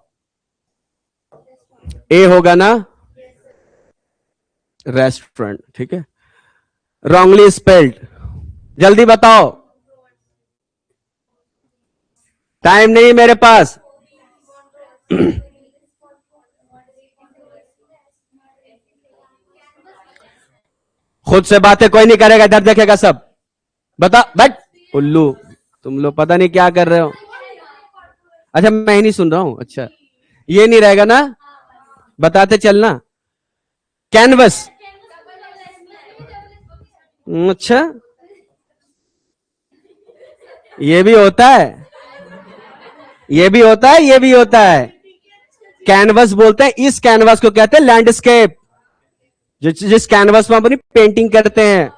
ए होगा ना, रेस्टोरेंट। ठीक है, रॉन्गली स्पेल्ड, जल्दी बताओ, टाइम नहीं मेरे पास। खुद से बातें कोई नहीं करेगा, इधर देखेगा सब। बता बैठ उल्लू, तुम लोग पता नहीं क्या कर रहे हो। अच्छा, मैं ही नहीं सुन रहा हूं, अच्छा ये नहीं रहेगा ना, बताते चलना। कैनवस, अच्छा ये भी होता है, ये भी होता है, ये भी होता है। कैनवस बोलते हैं, इस कैनवस को कहते हैं लैंडस्केप, जिस कैनवस में अपनी पेंटिंग करते हैं,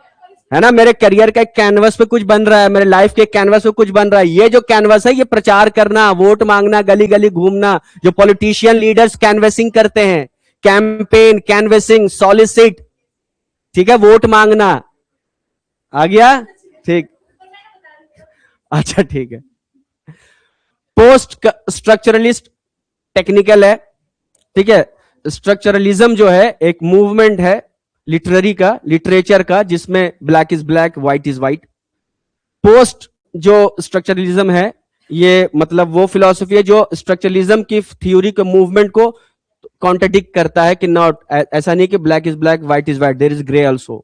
है ना। मेरे करियर का एक कैनवस पे कुछ बन रहा है, मेरे लाइफ के कैनवस पे कुछ बन रहा है। ये जो कैनवस है, ये प्रचार करना, वोट मांगना, गली गली घूमना, जो पॉलिटिशियन लीडर्स कैनवसिंग करते हैं, कैंपेन, कैनवसिंग, सॉलिसिट, ठीक है, वोट मांगना। आ गया, ठीक, अच्छा ठीक है। पोस्ट स्ट्रक्चरलिस्ट टेक्निकल है। ठीक है, स्ट्रक्चरलिज्म जो है एक मूवमेंट है लिटरेरी का, लिटरेचर का, जिसमें black is black, white is white. Post जो स्ट्रक्चरलिज्म है, ये मतलब वो फिलॉसफी है जो स्ट्रक्चरलिज्म की थ्योरी के मूवमेंट को कॉन्ट्रडिक्ट करता है कि नॉट, ऐसा नहीं कि black is black, white is white, there is grey also.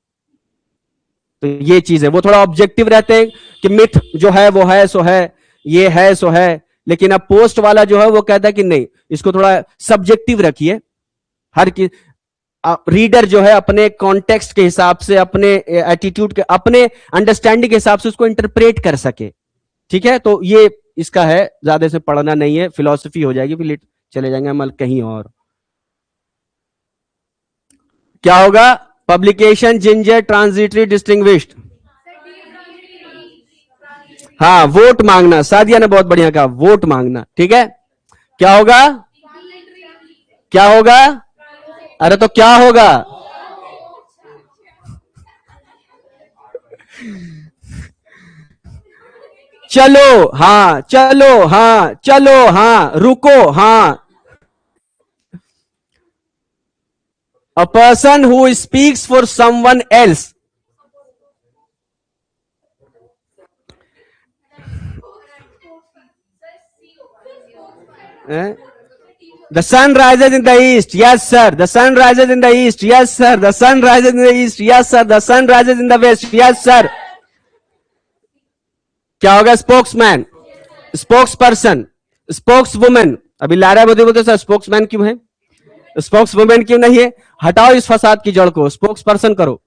तो ये चीज है, वो थोड़ा ऑब्जेक्टिव रहते हैं कि मिथ जो है वो है सो है, ये है सो है। लेकिन अब पोस्ट वाला जो है वो कहता है कि नहीं, इसको थोड़ा सब्जेक्टिव रखिए। हर की रीडर जो है अपने कॉन्टेक्स्ट के हिसाब से, अपने एटीट्यूड के, अपने अंडरस्टैंडिंग के हिसाब से उसको इंटरप्रेट कर सके। ठीक है, तो ये इसका है, ज्यादा से पढ़ना नहीं है, फिलॉसफी हो जाएगी, फिर चले जाएंगे हम कहीं और। क्या होगा, पब्लिकेशन, जिंजर, ट्रांजिटरी, डिस्टिंग्विश्ड। हाँ, वोट मांगना, सादिया ने बहुत बढ़िया कहा, वोट मांगना। ठीक है, क्या होगा, क्या होगा, अरे तो क्या होगा, चलो हाँ, चलो हाँ, चलो हाँ, रुको हाँ। अ person who speaks for someone else, the sun rises in the east, yes sir, the sun rises in the east, yes sir, the sun rises in the east, yes sir, the sun rises in the west, yes sir। क्या होगा, spokesman, spokes person, spokes women. अभी Lara Modi बोलते sir spokes man क्यों है, spokes women क्यों नहीं है, हटाओ इस फसाद की जड़ को, स्पोक्स पर्सन करो।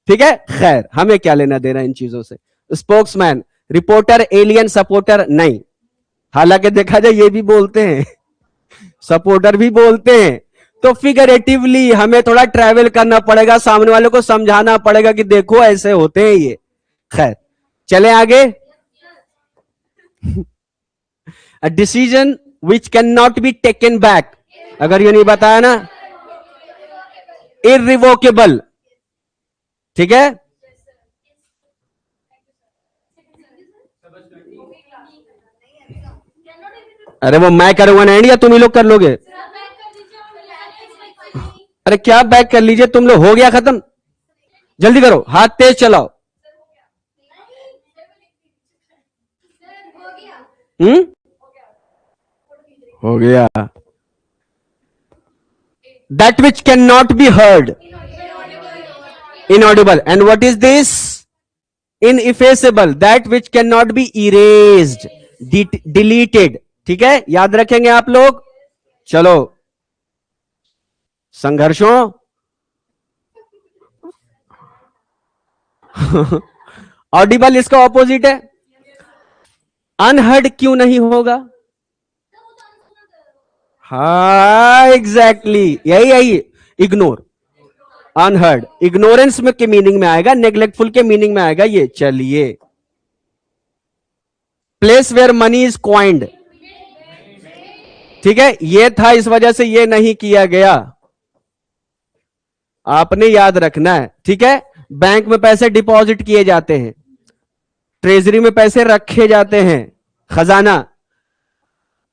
ठीक है, खैर हमें क्या लेना देना इन चीजों से। स्पोक्समैन, रिपोर्टर, एलियन, सपोर्टर नहीं, हालांकि देखा जाए ये भी बोलते हैं, सपोर्टर भी बोलते हैं। तो फिगरेटिवली हमें थोड़ा ट्रैवल करना पड़ेगा, सामने वाले को समझाना पड़ेगा कि देखो ऐसे होते हैं ये। खैर चले आगे। A decision which can not be taken back, अगर ये नहीं बताया ना, इरिवोकेबल। ठीक है, अरे वो मैं करूंगा ना या तुम ही लोग कर लोगे, अरे क्या बैक कर लीजिए तुम लोग, हो गया खत्म, जल्दी करो, हाथ तेज चलाओ। हम्म, हो गया. That which cannot be heard, inaudible. And what is this? Ineffaceable, that which cannot be erased, deleted. ठीक है, याद रखेंगे आप लोग. चलो, संघर्षों. ऑडिबल इसका ऑपोजिट है. अनहर्ड क्यों नहीं होगा? हाँ, एग्जैक्टली, यही इग्नोर. अनहर्ड इग्नोरेंस में के मीनिंग में आएगा, नेग्लेक्टफुल के मीनिंग में आएगा ये. चलिए, place where money is coined. ठीक है, ये था, इस वजह से ये नहीं किया गया. आपने याद रखना है. ठीक है, बैंक में पैसे डिपॉजिट किए जाते हैं, ट्रेजरी में पैसे रखे जाते हैं, खजाना.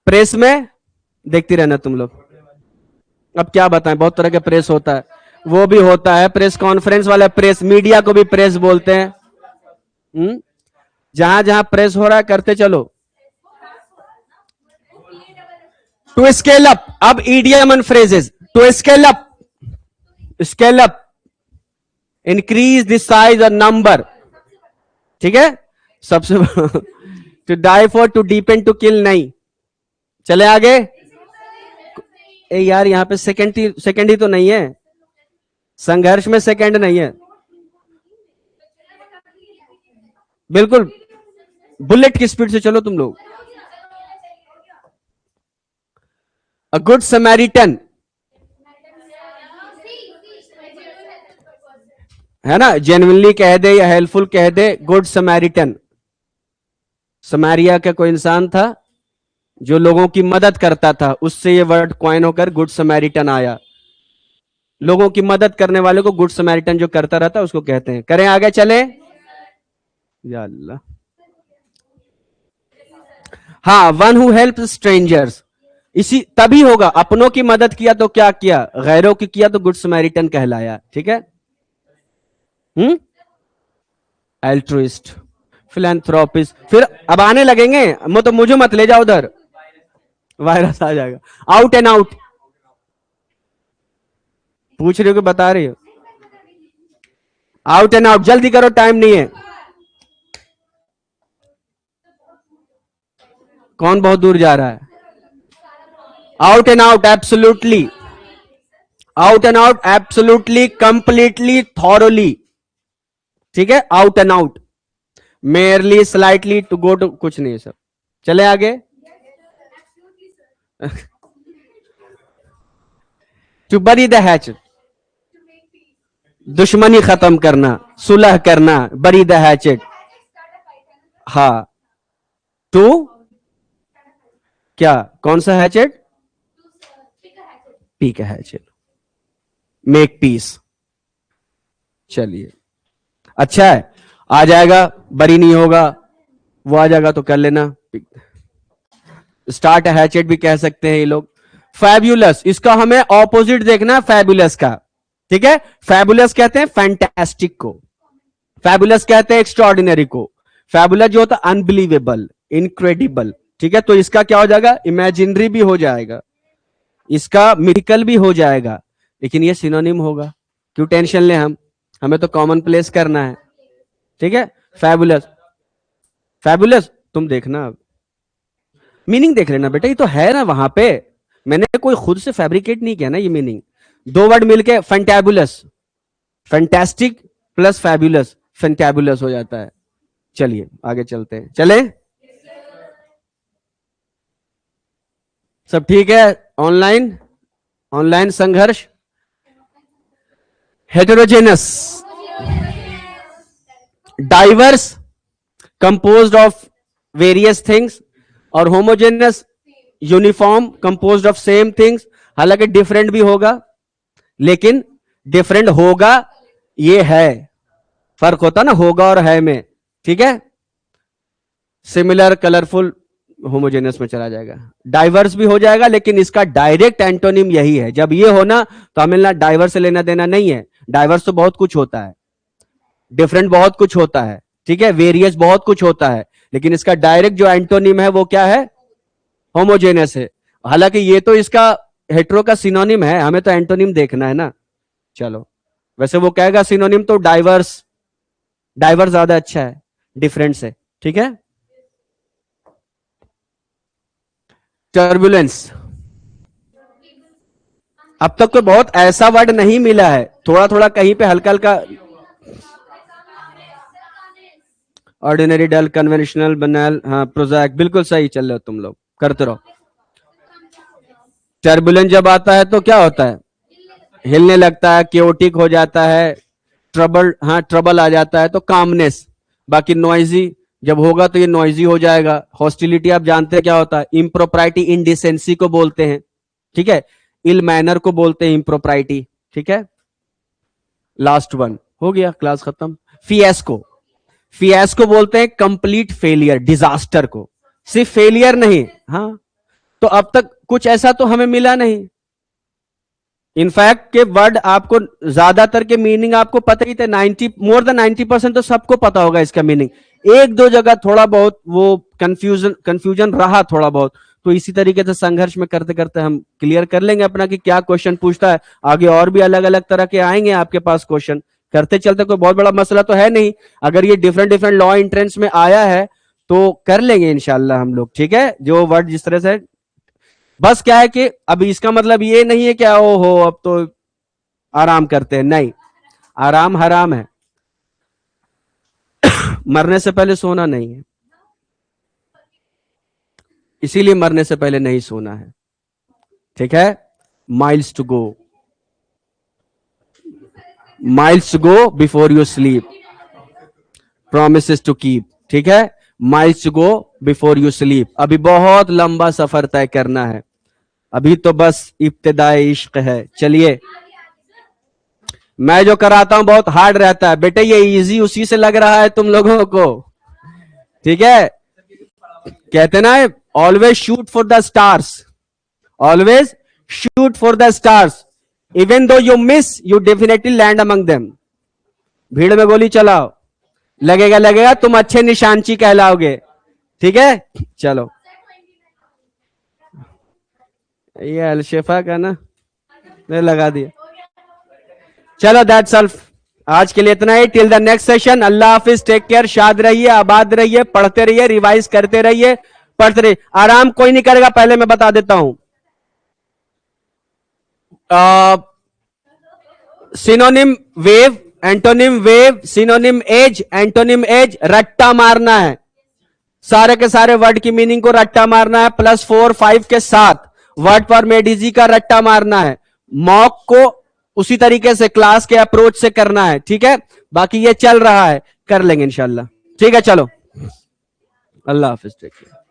प्रेस में देखती रहना तुम लोग. अब क्या बताएं, बहुत तरह का प्रेस होता है. वो भी होता है प्रेस कॉन्फ्रेंस वाला प्रेस, मीडिया को भी प्रेस बोलते हैं. जहां जहां प्रेस हो रहा है करते चलो. To scale up. अब idiom and phrases. To scale up, scale up, increase the size or number. ठीक है, सबसे to die for, to depend, to kill नहीं. चले आगे. ए यार, यहां पे सेकंड ही तो नहीं है. संघर्ष में सेकंड नहीं है. बिल्कुल बुलेट की स्पीड से चलो तुम लोग. अ गुड समैरिटन है ना, जेन्युइनली कह दे या हेल्पफुल कह दे. Good Samaritan. समारिया का कोई इंसान था जो लोगों की मदद करता था, उससे ये वर्ड कॉइन होकर गुड समैरिटन आया. लोगों की मदद करने वाले को गुड समैरिटन जो करता रहता है उसको कहते हैं. करें आगे, चले. या अल्लाह. हाँ, वन हु हेल्प स्ट्रेंजर्स. इसी तभी होगा. अपनों की मदद किया तो क्या किया, गैरों की किया तो गुड समैरिटन कहलाया. ठीक है. एल्ट्रुइस्ट, फिलैंथ्रोपिस्ट. फिर अब आने लगेंगे, तो मुझे मत ले जाओ उधर, वायरस आ जाएगा. Out and out. पूछ रही हो कि बता रही हो? आउट एंड आउट, जल्दी करो, टाइम नहीं है. कौन बहुत दूर जा रहा है? Out and out, absolutely. Out and out, absolutely, completely, thoroughly. ठीक है, out and out. Merely, slightly, to go to, कुछ नहीं सब. चले आगे. टू बरी द हैचेट, दुश्मनी खत्म करना, सुलह करना, बरी द हैचेट. हाँ. टू क्या, कौन सा hatchet? Peak hatchet, make peace. चलिए, अच्छा है, आ जाएगा. बरी नहीं होगा, वो आ जाएगा तो कर लेना. स्टार्ट हैचेट भी कह सकते हैं ये लोग. फैब्यूलस, इसका हमें ऑपोजिट देखना है फैब्यूलस का. ठीक है, फैबुलस कहते हैं फैंटास्टिक को, फैबुलस कहते हैं एक्स्ट्रॉर्डिनरी को. फैबुलस जो होता है अनबिलीवेबल, इनक्रेडिबल. ठीक है, तो इसका क्या हो जाएगा, इमेजिनरी भी हो जाएगा, इसका मिथिकल भी हो जाएगा, लेकिन ये सिनोनिम होगा. क्यों टेंशन ले हम, हमें तो कॉमन प्लेस करना है. ठीक है, फैबुलस. फैबुलस तुम देखना, मीनिंग देख लेना बेटा, ये तो है ना वहां पे. मैंने कोई खुद से फैब्रिकेट नहीं किया ना ये मीनिंग. दो वर्ड मिलके fantabulous, fantastic plus fabulous, fantabulous हो जाता है. चलिए आगे चलते हैं. चले, सब ठीक है. ऑनलाइन, ऑनलाइन संघर्ष. Heterogeneous, diverse, composed of various things. और homogeneous, uniform, composed of same things. हालांकि डिफरेंट भी होगा, लेकिन डिफरेंट होगा ये है, फर्क होता ना होगा और है में. ठीक है, सिमिलर, कलरफुल, होमोजेनस में चला जाएगा. डाइवर्स भी हो जाएगा, लेकिन इसका डायरेक्ट एंटोनिम यही है. जब ये होना तो हमें ना डाइवर्स से लेना देना नहीं है. डाइवर्स तो बहुत कुछ होता है, डिफरेंट बहुत कुछ होता है. ठीक है, वेरियस बहुत कुछ होता है, लेकिन इसका डायरेक्ट जो एंटोनिम है वो क्या है, होमोजेनस है. हालांकि ये तो इसका हेट्रो का सिनोनिम है, हमें तो एंटोनिम देखना है ना। चलो, वैसे वो कहेगा सिनोनिम तो डाइवर्स, डाइवर्स ज्यादा अच्छा है, डिफरेंट से। ठीक है। टर्बुलेंस, अब तक तो बहुत ऐसा वर्ड नहीं मिला है, थोड़ा थोड़ा कहीं पे हल्का हल्का। ऑर्डिनरी, डल, कन्वेंशनल, बनल, हाँ प्रोजैक, बिल्कुल सही चल रहे हो तुम लोग, करते रहो। टर्बुलेंस जब आता है तो क्या होता है, हिलने लगता है, केओटिक हो जाता है, ट्रबल, हाँ ट्रबल आ जाता है, तो कामनेस। बाकी नॉइजी जब होगा तो ये नॉइजी हो जाएगा। हॉस्टिलिटी आप जानते हैं क्या होता है, इम्प्रोप्राइटी, इनडिसेंसी को बोलते हैं। ठीक है, इल मैनर को बोलते हैं इम्प्रोप्राइटी। ठीक है, लास्ट वन हो गया, क्लास खत्म। फिएस्को, फिएस्को बोलते हैं कंप्लीट फेलियर, डिजास्टर को। सिर्फ फेलियर नहीं, हाँ, तो अब तक कुछ ऐसा तो हमें मिला नहीं। इनफैक्ट के वर्ड आपको ज्यादातर के मीनिंग आपको पता ही थे, 90 मोर देन 90% तो सबको पता होगा इसका मीनिंग। एक दो जगह थोड़ा बहुत वो कंफ्यूजन रहा थोड़ा बहुत, तो इसी तरीके से संघर्ष में करते करते हम क्लियर कर लेंगे अपना कि क्या क्वेश्चन पूछता है। आगे और भी अलग अलग तरह के आएंगे आपके पास क्वेश्चन, करते चलते कोई बहुत बड़ा मसला तो है नहीं। अगर ये डिफरेंट डिफरेंट लॉ एंट्रेंस में आया है तो कर लेंगे इंशाल्लाह हम लोग। ठीक है, जो वर्ड जिस तरह से, बस क्या है कि अभी इसका मतलब ये नहीं है कि ओ हो अब तो आराम करते हैं, नहीं, आराम हराम है। मरने से पहले सोना नहीं है, इसीलिए मरने से पहले नहीं सोना है। ठीक है, miles to go, miles to go before you sleep, promises to keep. ठीक है, miles to go before you sleep. अभी बहुत लंबा सफर तय करना है, अभी तो बस इब्तिदाए इश्क है। चलिए, मैं जो कराता हूं बहुत हार्ड रहता है बेटे, ये इजी उसी से लग रहा है तुम लोगों को। ठीक है, कहते ना, always shoot for the stars, always shoot for the stars, even though you miss you definitely land among them. भीड़ में गोली चलाओ, लगेगा लगेगा, तुम अच्छे निशानची कहलाओगे। ठीक है, चलो, ये अलशेफा का ना, मैं लगा दिया। चलो, दैट्स ऑल, आज के लिए इतना ही। टिल द नेक्स्ट सेशन, अल्लाह हाफिज, टेक केयर, शाद रहिए, आबाद रहिए, पढ़ते रहिए, रिवाइज करते रहिए, पढ़ते रहिए। आराम कोई नहीं करेगा, पहले मैं बता देता हूं। Synonym wave, antonym wave, synonym edge, antonym edge, रट्टा मारना है। सारे के सारे वर्ड की मीनिंग को रट्टा मारना है, +4 5 के साथ वर्ड पर मेडिजी का रट्टा मारना है। मॉक को उसी तरीके से क्लास के अप्रोच से करना है। ठीक है, बाकी ये चल रहा है, कर लेंगे इंशाल्लाह। ठीक है, चलो, अल्लाह हाफिज, टेक केयर।